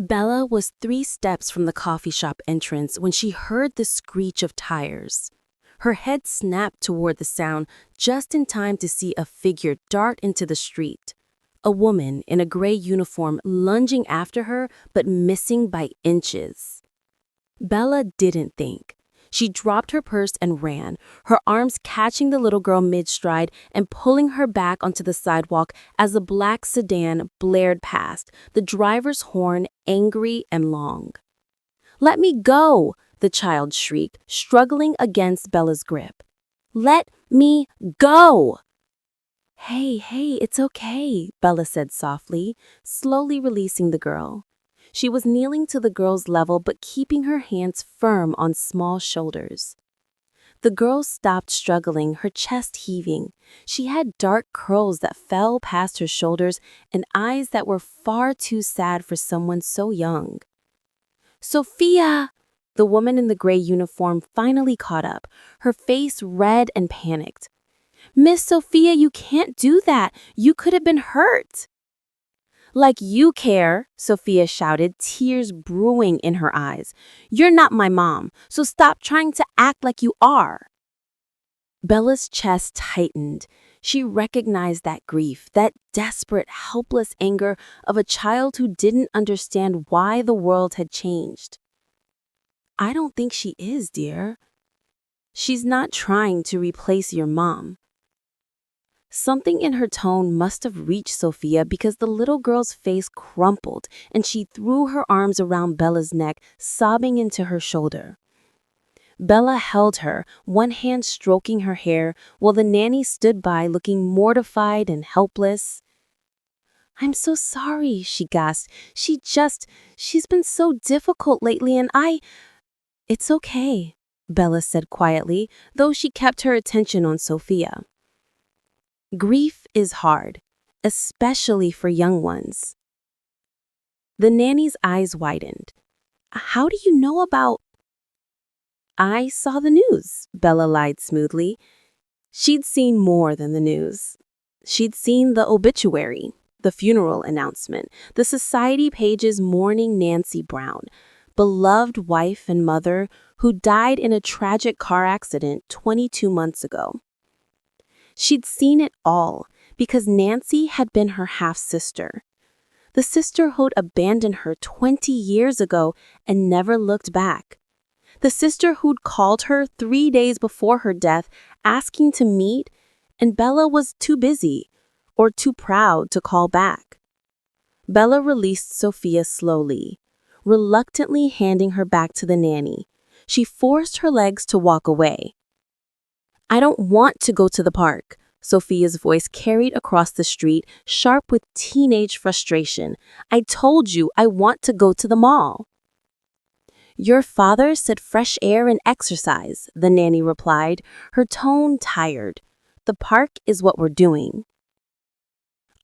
Bella was 3 steps from the coffee shop entrance when she heard the screech of tires. Her head snapped toward the sound just in time to see a figure dart into the street. A woman in a gray uniform lunging after her but missing by inches. Bella didn't think. She dropped her purse and ran, her arms catching the little girl mid-stride and pulling her back onto the sidewalk as a black sedan blared past, the driver's horn angry and long. "Let me go!" the child shrieked, struggling against Bella's grip. "Let me go!" Hey, it's okay," Bella said softly, slowly releasing the girl. She was kneeling to the girl's level but keeping her hands firm on small shoulders. The girl stopped struggling, her chest heaving. She had dark curls that fell past her shoulders and eyes that were far too sad for someone so young. "Sophia!" The woman in the gray uniform finally caught up, her face red and panicked. "Miss Sophia, you can't do that. You could have been hurt." "Like you care," Sophia shouted, tears brewing in her eyes. "You're not my mom, so stop trying to act like you are." Bella's chest tightened. She recognized that grief, that desperate, helpless anger of a child who didn't understand why the world had changed. "I don't think she is, dear. She's not trying to replace your mom." Something in her tone must have reached Sophia because the little girl's face crumpled and she threw her arms around Bella's neck, sobbing into her shoulder. Bella held her, one hand stroking her hair, while the nanny stood by looking mortified and helpless. "I'm so sorry," she gasped. She's been so difficult lately and It's okay," Bella said quietly, though she kept her attention on Sophia. Grief is hard, especially for young ones. The nanny's eyes widened. "How do you know about—" "I saw the news," Bella lied smoothly. She'd seen more than the news. She'd seen the obituary, the funeral announcement, the society pages mourning Nancy Brown, beloved wife and mother who died in a tragic car accident 22 months ago. She'd seen it all because Nancy had been her half-sister. The sister who'd abandoned her 20 years ago and never looked back. The sister who'd called her 3 days before her death asking to meet, and Bella was too busy or too proud to call back. Bella released Sophia slowly, reluctantly handing her back to the nanny. She forced her legs to walk away. "I don't want to go to the park," Sophia's voice carried across the street, sharp with teenage frustration. "I told you I want to go to the mall." "Your father said fresh air and exercise," the nanny replied, her tone tired. "The park is what we're doing."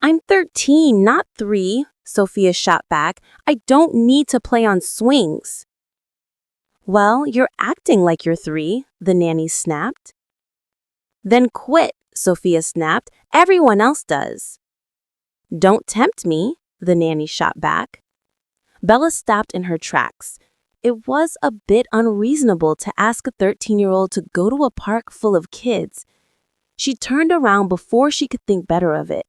"I'm 13, not 3, Sophia shot back. "I don't need to play on swings." "Well, you're acting like you're 3, the nanny snapped. "Then quit," Sophia snapped. "Everyone else does." "Don't tempt me," the nanny shot back. Bella stopped in her tracks. It was a bit unreasonable to ask a 13-year-old to go to a park full of kids. She turned around before she could think better of it.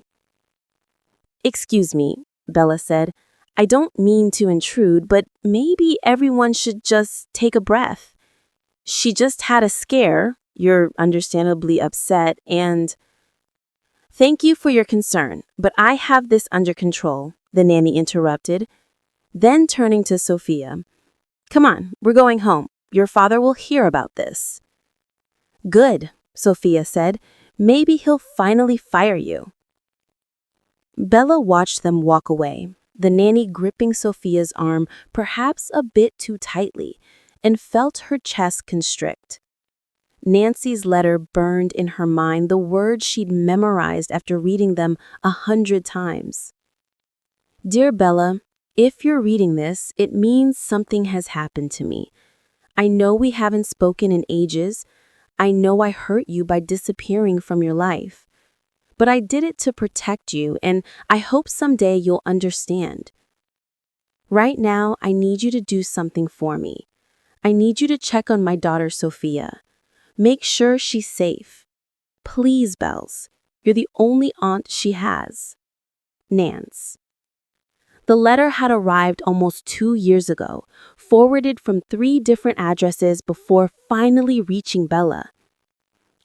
"Excuse me," Bella said. "I don't mean to intrude, but maybe everyone should just take a breath. She just had a scare. You're understandably upset and—" "Thank you for your concern, but I have this under control," the nanny interrupted. Then turning to Sophia, "Come on, we're going home. Your father will hear about this." "Good," Sophia said. "Maybe he'll finally fire you." Bella watched them walk away, the nanny gripping Sophia's arm perhaps a bit too tightly, and felt her chest constrict. Nancy's letter burned in her mind, the words she'd memorized after reading them 100 times. "Dear Bella, if you're reading this, it means something has happened to me. I know we haven't spoken in ages. I know I hurt you by disappearing from your life. But I did it to protect you, and I hope someday you'll understand. Right now, I need you to do something for me. I need you to check on my daughter Sophia. Make sure she's safe. Please, Bells. You're the only aunt she has. Nance. The letter had arrived almost 2 years ago, forwarded from 3 different addresses before finally reaching Bella.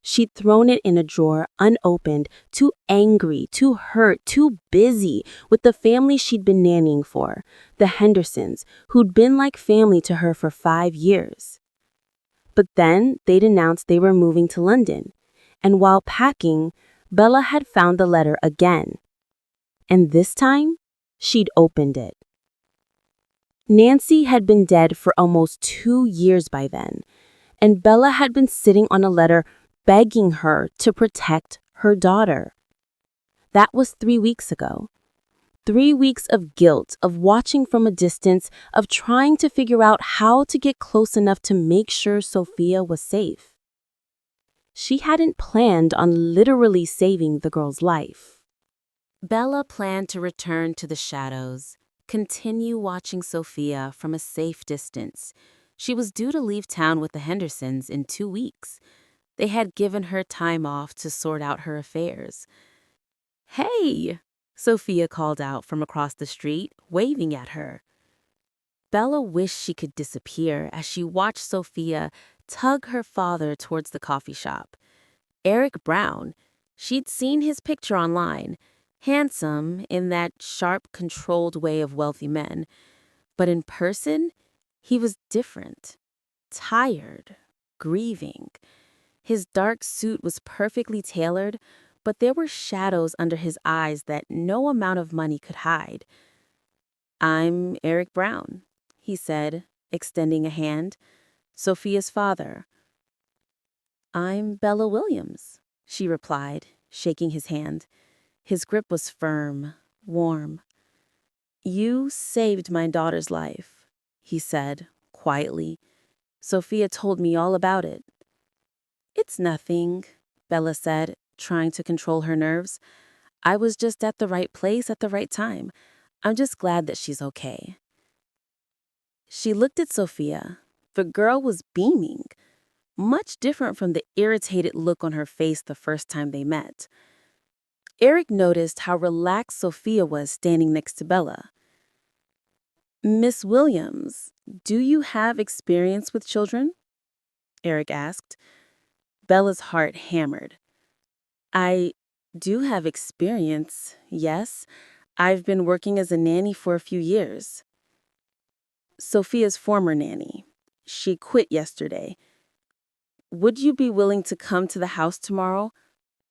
She'd thrown it in a drawer, unopened, too angry, too hurt, too busy with the family she'd been nannying for, the Hendersons, who'd been like family to her for 5 years. But then they'd announced they were moving to London, and while packing, Bella had found the letter again. And this time, she'd opened it. Nancy had been dead for almost 2 years by then, and Bella had been sitting on a letter begging her to protect her daughter. That was 3 weeks ago. 3 weeks of guilt, of watching from a distance, of trying to figure out how to get close enough to make sure Sophia was safe. She hadn't planned on literally saving the girl's life. Bella planned to return to the shadows, continue watching Sophia from a safe distance. She was due to leave town with the Hendersons in 2 weeks. They had given her time off to sort out her affairs. "Hey!" Sophia called out from across the street, waving at her. Bella wished she could disappear as she watched Sophia tug her father towards the coffee shop. Eric Brown. She'd seen his picture online, handsome in that sharp, controlled way of wealthy men. But in person, he was different. Tired, grieving. His dark suit was perfectly tailored, but there were shadows under his eyes that no amount of money could hide. "I'm Eric Brown," he said, extending a hand. "Sophia's father." "I'm Bella Williams," she replied, shaking his hand. His grip was firm, warm. "You saved my daughter's life," he said, quietly. "Sophia told me all about it." "It's nothing," Bella said, trying to control her nerves. "I was just at the right place at the right time. I'm just glad that she's okay." She looked at Sophia. The girl was beaming, much different from the irritated look on her face the first time they met. Eric noticed how relaxed Sophia was standing next to Bella. "Miss Williams, do you have experience with children?" Eric asked. Bella's heart hammered. "I do have experience, yes. I've been working as a nanny for a few years." "Sophia's former nanny. She quit yesterday. Would you be willing to come to the house tomorrow?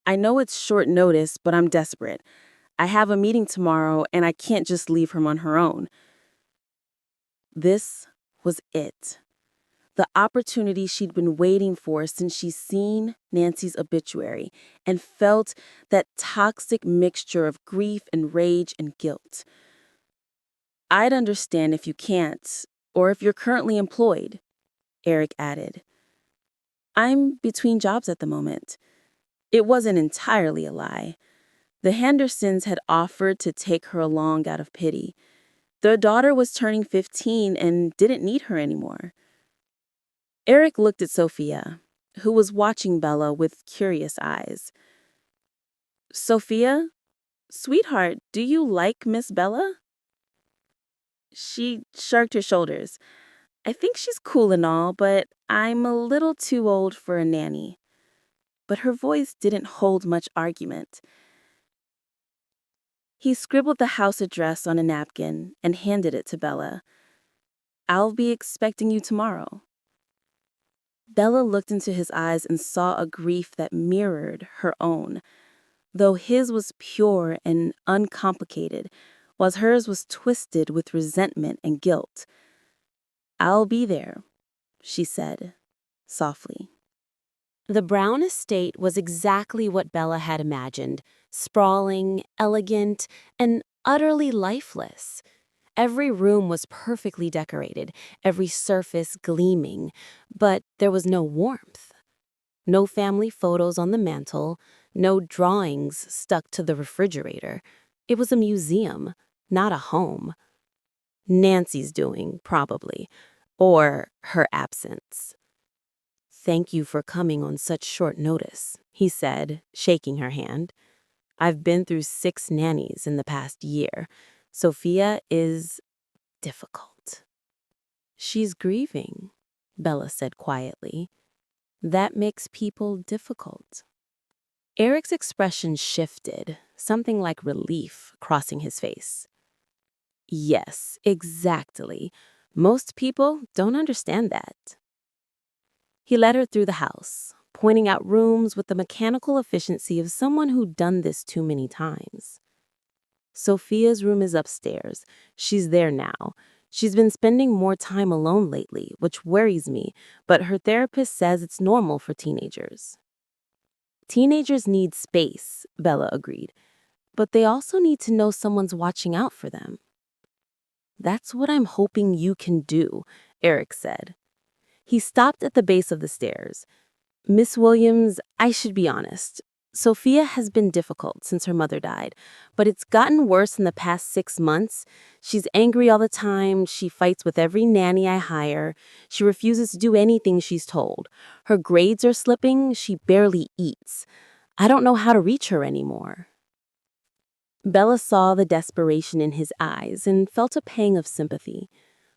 I know it's short notice, but I'm desperate. I have a meeting tomorrow, and I can't just leave her on her own." This was it. The opportunity she'd been waiting for since she'd seen Nancy's obituary and felt that toxic mixture of grief and rage and guilt. "I'd understand if you can't, or if you're currently employed," Eric added. "I'm between jobs at the moment." It wasn't entirely a lie. The Hendersons had offered to take her along out of pity. Their daughter was turning 15 and didn't need her anymore. Eric looked at Sophia, who was watching Bella with curious eyes. "Sophia, sweetheart, do you like Miss Bella?" She shrugged her shoulders. "I think she's cool and all, but I'm a little too old for a nanny." But her voice didn't hold much argument. He scribbled the house address on a napkin and handed it to Bella. "I'll be expecting you tomorrow." Bella looked into his eyes and saw a grief that mirrored her own, though his was pure and uncomplicated, while hers was twisted with resentment and guilt. "I'll be there," she said, softly. The Brown estate was exactly what Bella had imagined, sprawling, elegant, and utterly lifeless. Every room was perfectly decorated, every surface gleaming, but there was no warmth. No family photos on the mantle, no drawings stuck to the refrigerator. It was a museum, not a home. Nancy's doing, probably, or her absence. "Thank you for coming on such short notice," he said, shaking her hand. "I've been through 6 nannies in the past year. Sophia is difficult." "She's grieving," Bella said quietly. "That makes people difficult." Eric's expression shifted, something like relief crossing his face. "Yes, exactly. Most people don't understand that." He led her through the house, pointing out rooms with the mechanical efficiency of someone who'd done this too many times. "Sophia's room is upstairs. She's there now. She's been spending more time alone lately, which worries me, but her therapist says it's normal for teenagers." "Teenagers need space," Bella agreed, "but they also need to know someone's watching out for them." "That's what I'm hoping you can do," Eric said. He stopped at the base of the stairs. "Miss Williams, I should be honest. Sophia has been difficult since her mother died, but it's gotten worse in the past 6 months. She's angry all the time. She fights with every nanny I hire. She refuses to do anything she's told. Her grades are slipping. She barely eats. I don't know how to reach her anymore." Bella saw the desperation in his eyes and felt a pang of sympathy.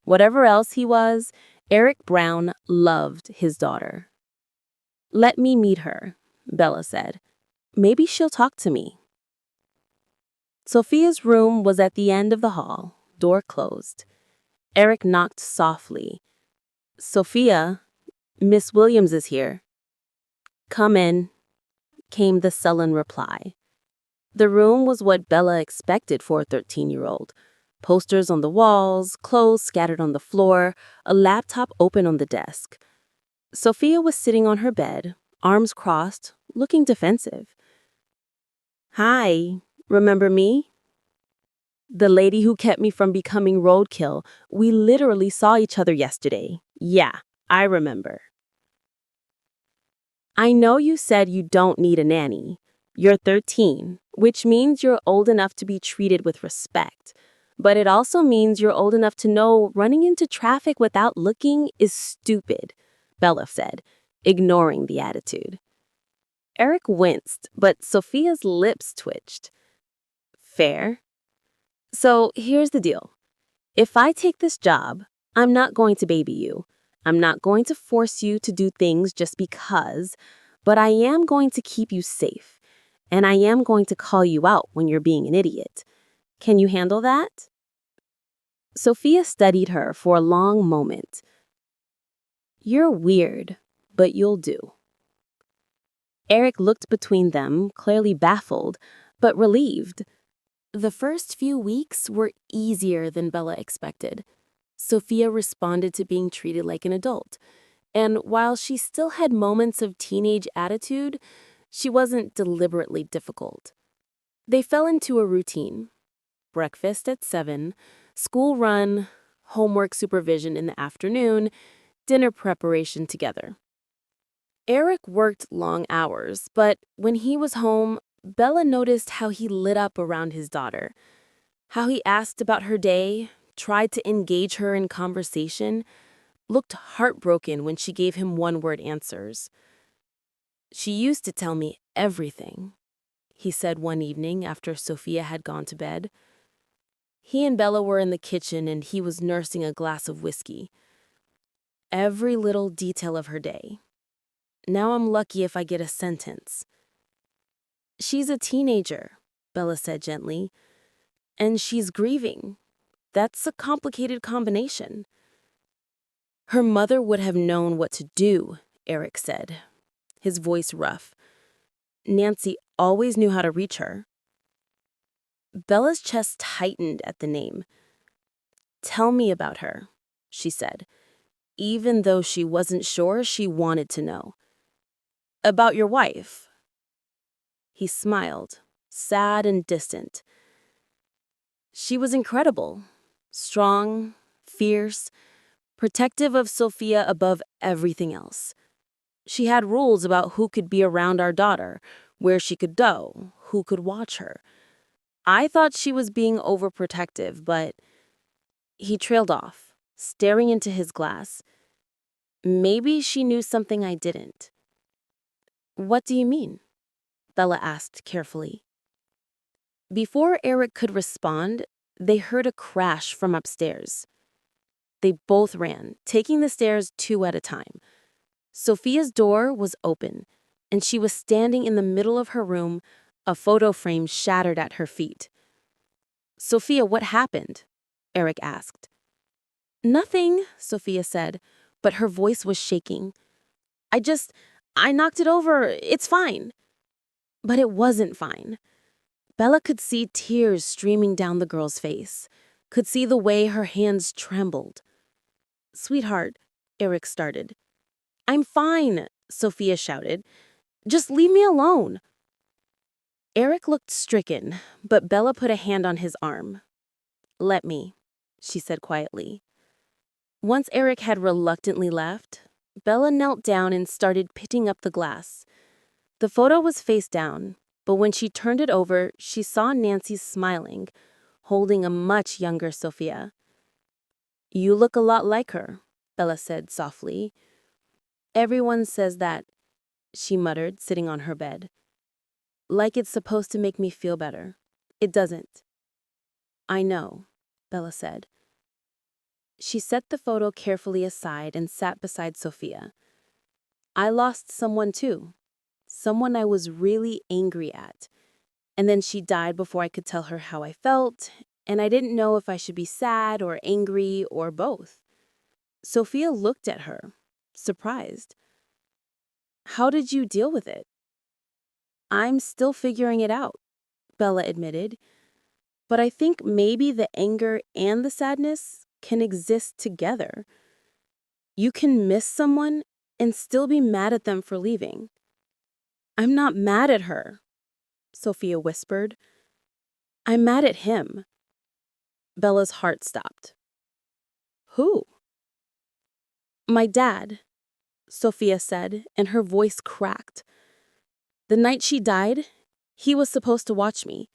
Whatever else he was, Eric Brown loved his daughter. "Let me meet her," Bella said. "Maybe she'll talk to me." Sophia's room was at the end of the hall, door closed. Eric knocked softly. "Sophia, Miss Williams is here." "Come in," came the sullen reply. The room was what Bella expected for a 13-year-old. Posters on the walls, clothes scattered on the floor, a laptop open on the desk. Sophia was sitting on her bed, arms crossed, looking defensive. "Hi, remember me? The lady who kept me from becoming roadkill. We literally saw each other yesterday. Yeah, I remember." "I know you said you don't need a nanny. You're 13, which means you're old enough to be treated with respect. But it also means you're old enough to know running into traffic without looking is stupid," Bella said, ignoring the attitude. Eric winced, but Sophia's lips twitched. "Fair. So here's the deal. If I take this job, I'm not going to baby you. I'm not going to force you to do things just because, but I am going to keep you safe. And I am going to call you out when you're being an idiot. Can you handle that?" Sophia studied her for a long moment. "You're weird, but you'll do." Eric looked between them, clearly baffled, but relieved. The first few weeks were easier than Bella expected. Sophia responded to being treated like an adult. And while she still had moments of teenage attitude, she wasn't deliberately difficult. They fell into a routine. Breakfast at 7, school run, homework supervision in the afternoon, dinner preparation together. Eric worked long hours, but when he was home, Bella noticed how he lit up around his daughter, how he asked about her day, tried to engage her in conversation, looked heartbroken when she gave him one-word answers. "She used to tell me everything," he said one evening after Sophia had gone to bed. He and Bella were in the kitchen and he was nursing a glass of whiskey. "Every little detail of her day. Now I'm lucky if I get a sentence." "She's a teenager," Bella said gently, "and she's grieving. That's a complicated combination." "Her mother would have known what to do," Eric said, his voice rough. "Nancy always knew how to reach her." Bella's chest tightened at the name. "Tell me about her," she said, even though she wasn't sure she wanted to know. "About your wife." He smiled, sad and distant. "She was incredible, strong, fierce, protective of Sophia above everything else. She had rules about who could be around our daughter, where she could go, who could watch her. I thought she was being overprotective, but..." He trailed off, staring into his glass. Maybe she knew something I didn't. What do you mean? Bella asked carefully. Before Eric could respond, they heard a crash from upstairs. They both ran, taking the stairs 2 at a time. Sophia's door was open, and she was standing in the middle of her room, a photo frame shattered at her feet. Sophia, what happened? Eric asked. Nothing, Sophia said, but her voice was shaking. I knocked it over. It's fine. But it wasn't fine. Bella could see tears streaming down the girl's face, could see the way her hands trembled. Sweetheart, Eric started. I'm fine, Sophia shouted. Just leave me alone. Eric looked stricken, but Bella put a hand on his arm. Let me, she said quietly. Once Eric had reluctantly left, Bella knelt down and started picking up the glass. The photo was face down, but when she turned it over, she saw Nancy smiling, holding a much younger Sophia. You look a lot like her, Bella said softly. Everyone says that, she muttered, sitting on her bed. Like it's supposed to make me feel better. It doesn't. I know, Bella said. She set the photo carefully aside and sat beside Sophia. I lost someone too. Someone I was really angry at. And then she died before I could tell her how I felt, and I didn't know if I should be sad or angry or both. Sophia looked at her, surprised. How did you deal with it? I'm still figuring it out, Bella admitted. But I think maybe the anger and the sadness can exist together. You can miss someone and still be mad at them for leaving. I'm not mad at her, Sophia whispered. I'm mad at him. Bella's heart stopped. Who? My dad, Sophia said, and her voice cracked. The night she died, he was supposed to watch me.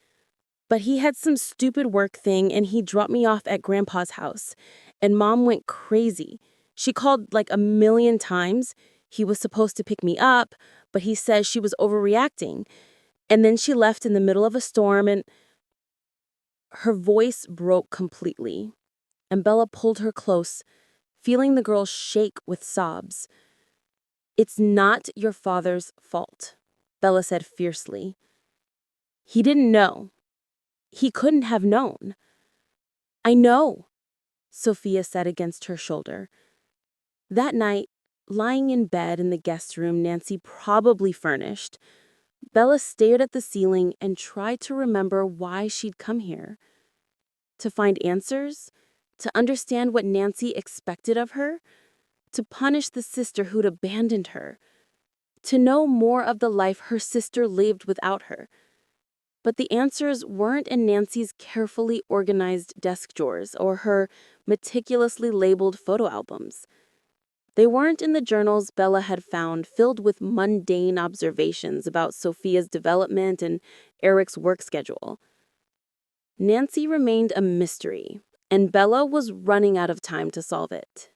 But he had some stupid work thing and he dropped me off at Grandpa's house. And Mom went crazy. She called like 1,000,000 times. He was supposed to pick me up, but he says she was overreacting. And then she left in the middle of a storm and... Her voice broke completely, and Bella pulled her close, feeling the girl shake with sobs. It's not your father's fault, Bella said fiercely. He didn't know. He couldn't have known. I know, Sophia said against her shoulder. That night, lying in bed in the guest room Nancy probably furnished, Bella stared at the ceiling and tried to remember why she'd come here. To find answers? To understand what Nancy expected of her? To punish the sister who'd abandoned her? To know more of the life her sister lived without her? But the answers weren't in Nancy's carefully organized desk drawers or her meticulously labeled photo albums. They weren't in the journals Bella had found filled with mundane observations about Sophia's development and Eric's work schedule. Nancy remained a mystery, and Bella was running out of time to solve it.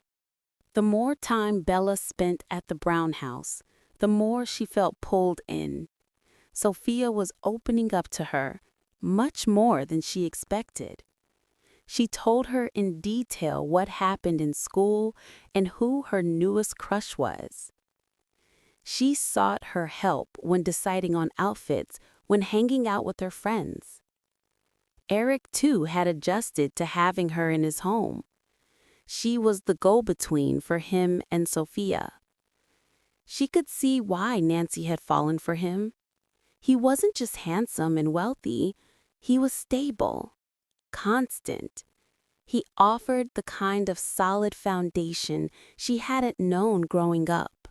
The more time Bella spent at the Brown house, the more she felt pulled in. Sophia was opening up to her, much more than she expected. She told her in detail what happened in school and who her newest crush was. She sought her help when deciding on outfits when hanging out with her friends. Eric, too, had adjusted to having her in his home. She was the go-between for him and Sophia. She could see why Nancy had fallen for him. He wasn't just handsome and wealthy, he was stable, constant. He offered the kind of solid foundation she hadn't known growing up.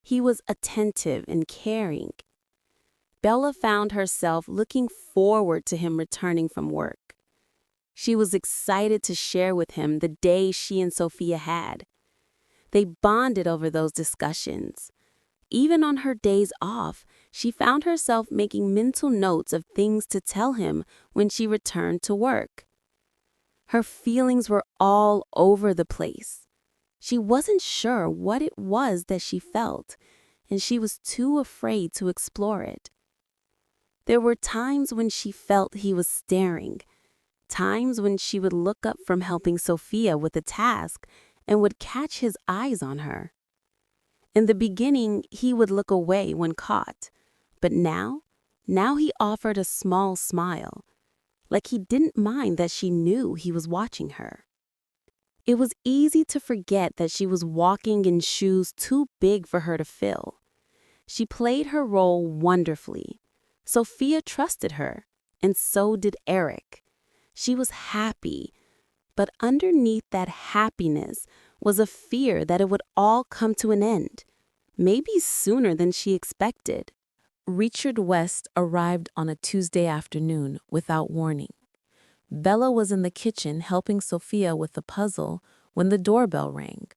He was attentive and caring. Bella found herself looking forward to him returning from work. She was excited to share with him the day she and Sophia had. They bonded over those discussions. Even on her days off, she found herself making mental notes of things to tell him when she returned to work. Her feelings were all over the place. She wasn't sure what it was that she felt, and she was too afraid to explore it. There were times when she felt he was staring, times when she would look up from helping Sophia with a task and would catch his eyes on her. In the beginning, he would look away when caught, but now he offered a small smile, like he didn't mind that she knew he was watching her. It was easy to forget that she was walking in shoes too big for her to fill. She played her role wonderfully. Sophia trusted her, and so did Eric. She was happy, but underneath that happiness was a fear that it would all come to an end, maybe sooner than she expected. Richard West arrived on a Tuesday afternoon without warning. Bella was in the kitchen helping Sophia with the puzzle when the doorbell rang.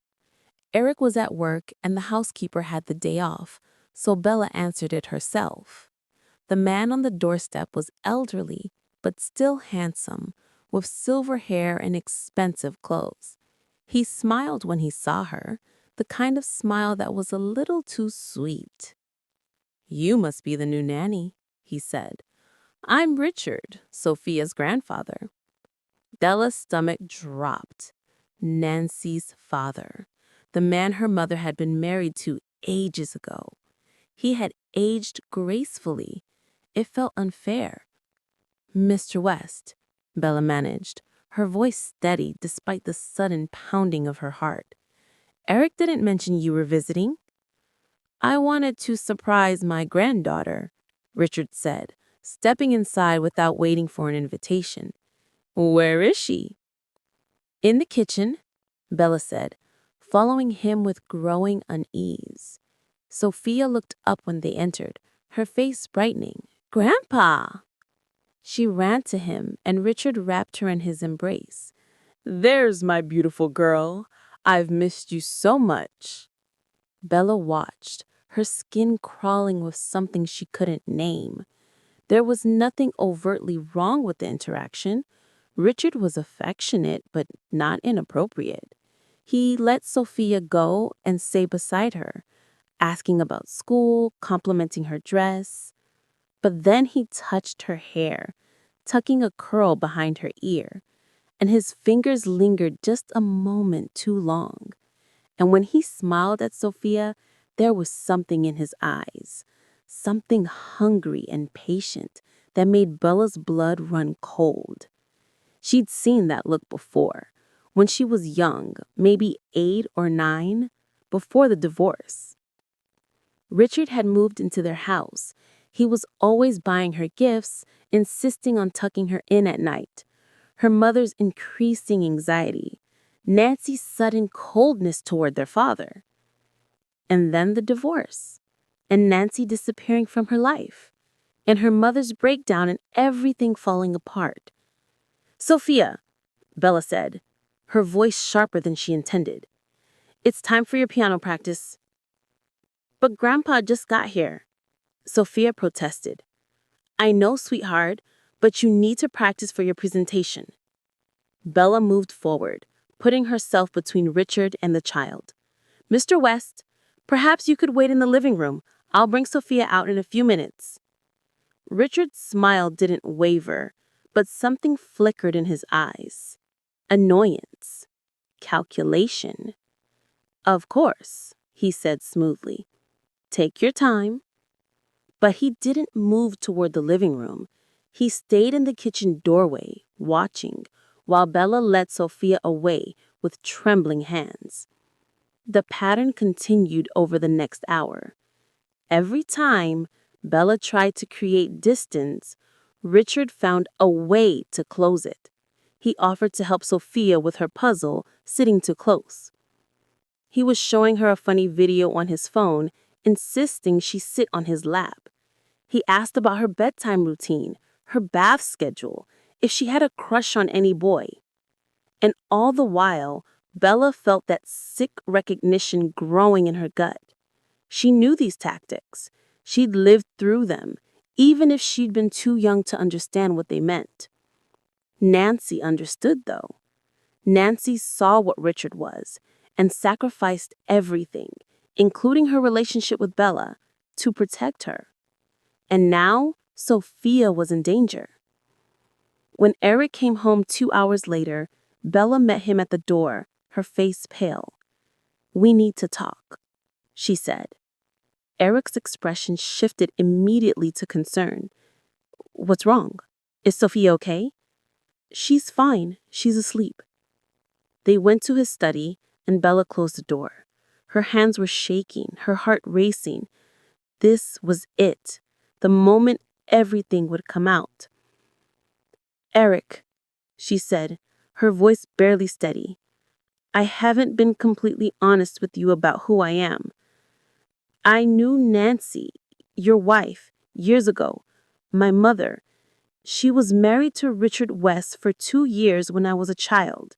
Eric was at work and the housekeeper had the day off, so Bella answered it herself. The man on the doorstep was elderly, but still handsome, with silver hair and expensive clothes. He smiled when he saw her, the kind of smile that was a little too sweet. "You must be the new nanny," he said. "I'm Richard, Sophia's grandfather." Bella's stomach dropped. Nancy's father, the man her mother had been married to ages ago. He had aged gracefully. It felt unfair. "Mr. West," Bella managed, her voice steady despite the sudden pounding of her heart. "Eric didn't mention you were visiting." "I wanted to surprise my granddaughter," Richard said, stepping inside without waiting for an invitation. "Where is she?" "In the kitchen," Bella said, following him with growing unease. Sophia looked up when they entered, her face brightening. "Grandpa!" She ran to him, and Richard wrapped her in his embrace. "There's my beautiful girl. I've missed you so much." Bella watched, her skin crawling with something she couldn't name. There was nothing overtly wrong with the interaction. Richard was affectionate, but not inappropriate. He let Sophia go and stay beside her, asking about school, complimenting her dress. But then he touched her hair, tucking a curl behind her ear, and his fingers lingered just a moment too long. And when he smiled at Sophia, there was something in his eyes, something hungry and patient that made Bella's blood run cold. She'd seen that look before, when she was young, maybe 8 or 9, before the divorce. Richard had moved into their house. He was always buying her gifts, insisting on tucking her in at night. Her mother's increasing anxiety, Nancy's sudden coldness toward their father. And then the divorce, and Nancy disappearing from her life, and her mother's breakdown and everything falling apart. "Sophia," Bella said, her voice sharper than she intended, "it's time for your piano practice." "But Grandpa just got here," Sophia protested. "I know, sweetheart, but you need to practice for your presentation." Bella moved forward, putting herself between Richard and the child. "Mr. West, perhaps you could wait in the living room. I'll bring Sophia out in a few minutes." Richard's smile didn't waver, but something flickered in his eyes. Annoyance. Calculation. "Of course," he said smoothly. "Take your time." But he didn't move toward the living room. He stayed in the kitchen doorway, watching, while Bella led Sophia away with trembling hands. The pattern continued over the next hour. Every time Bella tried to create distance, Richard found a way to close it. He offered to help Sophia with her puzzle, sitting too close. He was showing her a funny video on his phone, insisting she sit on his lap. He asked about her bedtime routine, her bath schedule, if she had a crush on any boy. And all the while, Bella felt that sick recognition growing in her gut. She knew these tactics. She'd lived through them, even if she'd been too young to understand what they meant. Nancy understood, though. Nancy saw what Richard was and sacrificed everything, including her relationship with Bella, to protect her. And now, Sophia was in danger. When Eric came home 2 hours later, Bella met him at the door, her face pale. "We need to talk," she said. Eric's expression shifted immediately to concern. "What's wrong? Is Sophia okay?" "She's fine. She's asleep." They went to his study, and Bella closed the door. Her hands were shaking, her heart racing. This was it, the moment everything would come out. "Eric," she said, her voice barely steady, "I haven't been completely honest with you about who I am. I knew Nancy, your wife, years ago. My mother. She was married to Richard West for 2 years when I was a child.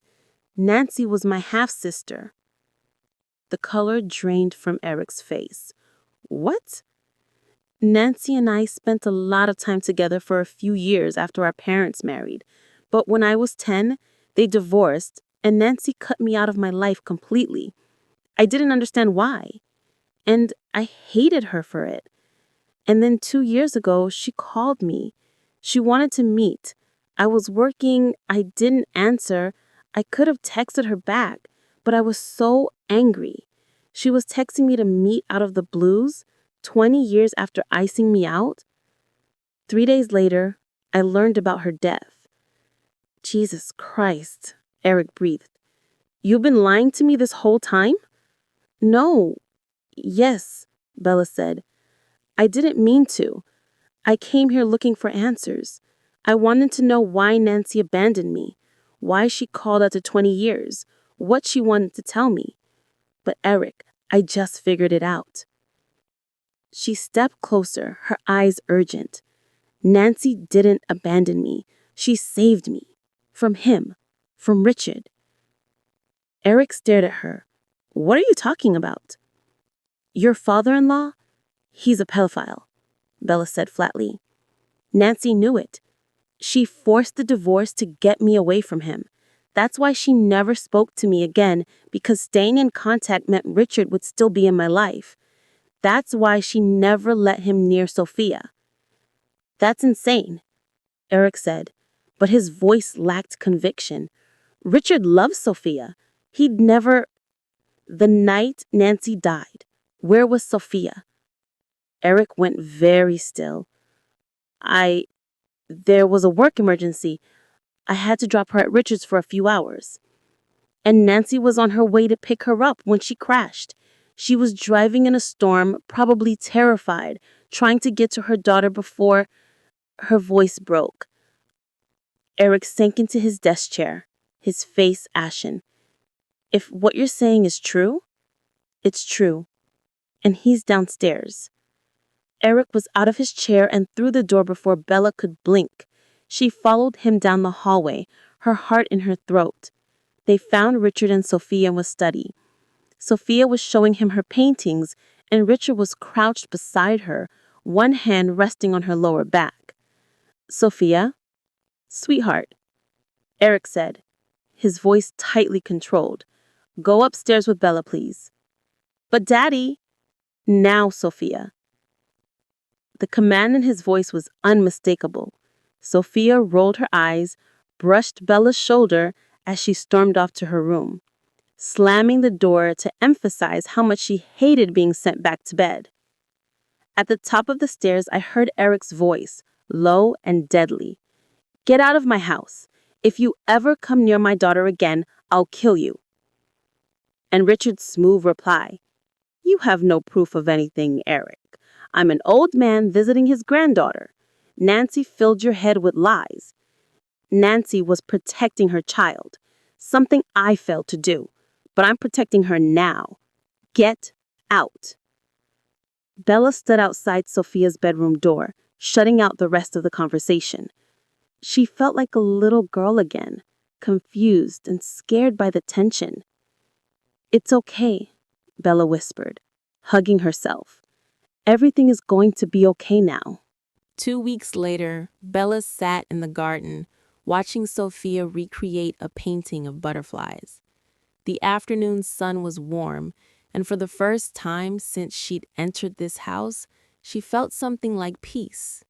Nancy was my half-sister." The color drained from Eric's face. "What?" "Nancy and I spent a lot of time together for a few years after our parents married. But when I was 10, they divorced, and Nancy cut me out of my life completely. I didn't understand why. And I hated her for it. And then 2 years ago, she called me. She wanted to meet. I was working. I didn't answer. I could have texted her back, but I was so angry. She was texting me to meet out of the blues, 20 years after icing me out. 3 days later, I learned about her death." "Jesus Christ," Eric breathed. "You've been lying to me this whole time?" "No. Yes," Bella said. "I didn't mean to. I came here looking for answers. I wanted to know why Nancy abandoned me, why she called after 20 years, what she wanted to tell me. But Eric, I just figured it out." She stepped closer, her eyes urgent. "Nancy didn't abandon me. She saved me. From him. From Richard." Eric stared at her. "What are you talking about?" "Your father-in-law? He's a pedophile," Bella said flatly. "Nancy knew it. She forced the divorce to get me away from him. That's why she never spoke to me again, because staying in contact meant Richard would still be in my life. That's why she never let him near Sophia." "That's insane," Eric said, but his voice lacked conviction. "Richard loves Sophia. He'd never—" "The night Nancy died, where was Sophia?" Eric went very still. There was a work emergency. I had to drop her at Richard's for a few hours." "And Nancy was on her way to pick her up when she crashed. She was driving in a storm, probably terrified, trying to get to her daughter before—" Her voice broke. Eric sank into his desk chair, his face ashen. "If what you're saying is true, it's true. And he's downstairs." Eric was out of his chair and through the door before Bella could blink. She followed him down the hallway, her heart in her throat. They found Richard and Sophia in the study. Sophia was showing him her paintings, and Richard was crouched beside her, one hand resting on her lower back. "Sophia?" "Sweetheart," Eric said, his voice tightly controlled. "Go upstairs with Bella, please." "But Daddy—" "Now, Sophia." The command in his voice was unmistakable. Sophia rolled her eyes, brushed Bella's shoulder as she stormed off to her room, slamming the door to emphasize how much she hated being sent back to bed. At the top of the stairs, I heard Eric's voice, low and deadly. "Get out of my house. If you ever come near my daughter again, I'll kill you." And Richard's smooth reply, "You have no proof of anything, Eric. I'm an old man visiting his granddaughter. Nancy filled your head with lies. Nancy was protecting her child, something I failed to do, but I'm protecting her now. Get out." Bella stood outside Sophia's bedroom door, shutting out the rest of the conversation. She felt like a little girl again, confused and scared by the tension. "It's okay," Bella whispered, hugging herself. "Everything is going to be okay now." 2 weeks later, Bella sat in the garden, watching Sophia recreate a painting of butterflies. The afternoon sun was warm, and for the first time since she'd entered this house, she felt something like peace.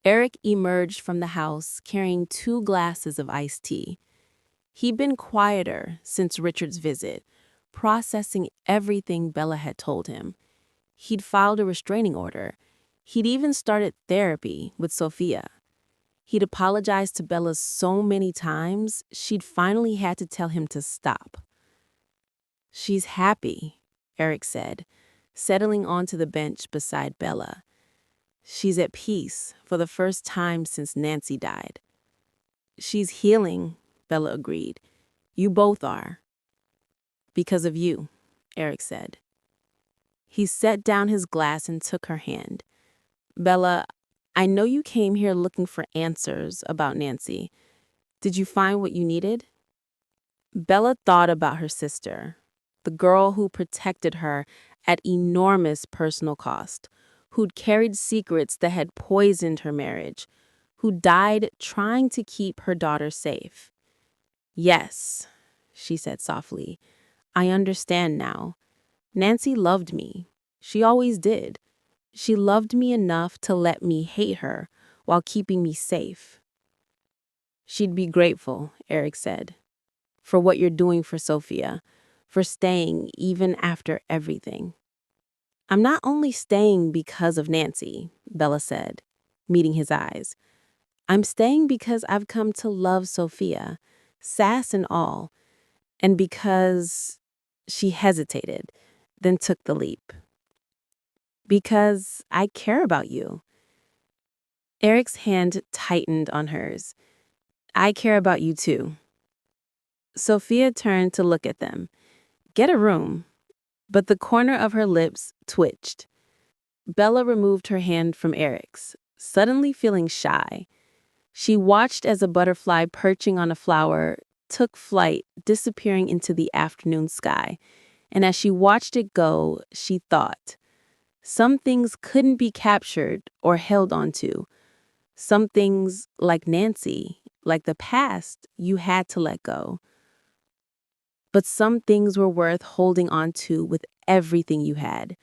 Eric emerged from the house carrying 2 glasses of iced tea. He'd been quieter since Richard's visit, processing everything Bella had told him. He'd filed a restraining order. He'd even started therapy with Sophia. He'd apologized to Bella so many times, she'd finally had to tell him to stop. "She's happy," Eric said, settling onto the bench beside Bella. "She's at peace for the first time since Nancy died." "She's healing," Bella agreed. "You both are." "Because of you," Eric said. He set down his glass and took her hand. "Bella, I know you came here looking for answers about Nancy. Did you find what you needed?" Bella thought about her sister, the girl who protected her at enormous personal cost, who'd carried secrets that had poisoned her marriage, who died trying to keep her daughter safe. "Yes," she said softly, "I understand now. Nancy loved me. She always did. She loved me enough to let me hate her while keeping me safe." "She'd be grateful," Eric said, "for what you're doing for Sophia, for staying even after everything." "I'm not only staying because of Nancy," Bella said, meeting his eyes. "I'm staying because I've come to love Sophia, sass and all, and because—" She hesitated, then took the leap. "Because I care about you." Eric's hand tightened on hers. "I care about you too." Sophia turned to look at them. "Get a room." But the corner of her lips twitched. Bella removed her hand from Eric's, suddenly feeling shy. She watched as a butterfly perching on a flower took flight, disappearing into the afternoon sky. And as she watched it go, she thought, some things couldn't be captured or held onto. Some things, like Nancy, like the past, you had to let go. But some things were worth holding on to with everything you had.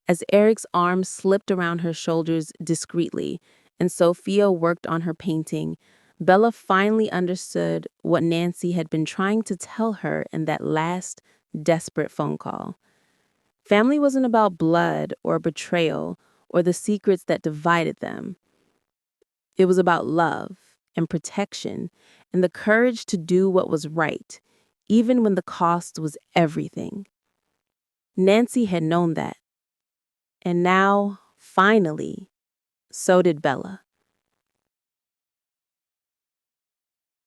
As Eric's arm slipped around her shoulders discreetly and Sophia worked on her painting, Bella finally understood what Nancy had been trying to tell her in that last, desperate phone call. Family wasn't about blood or betrayal or the secrets that divided them. It was about love and protection and the courage to do what was right, even when the cost was everything. Nancy had known that. And now, finally, so did Bella.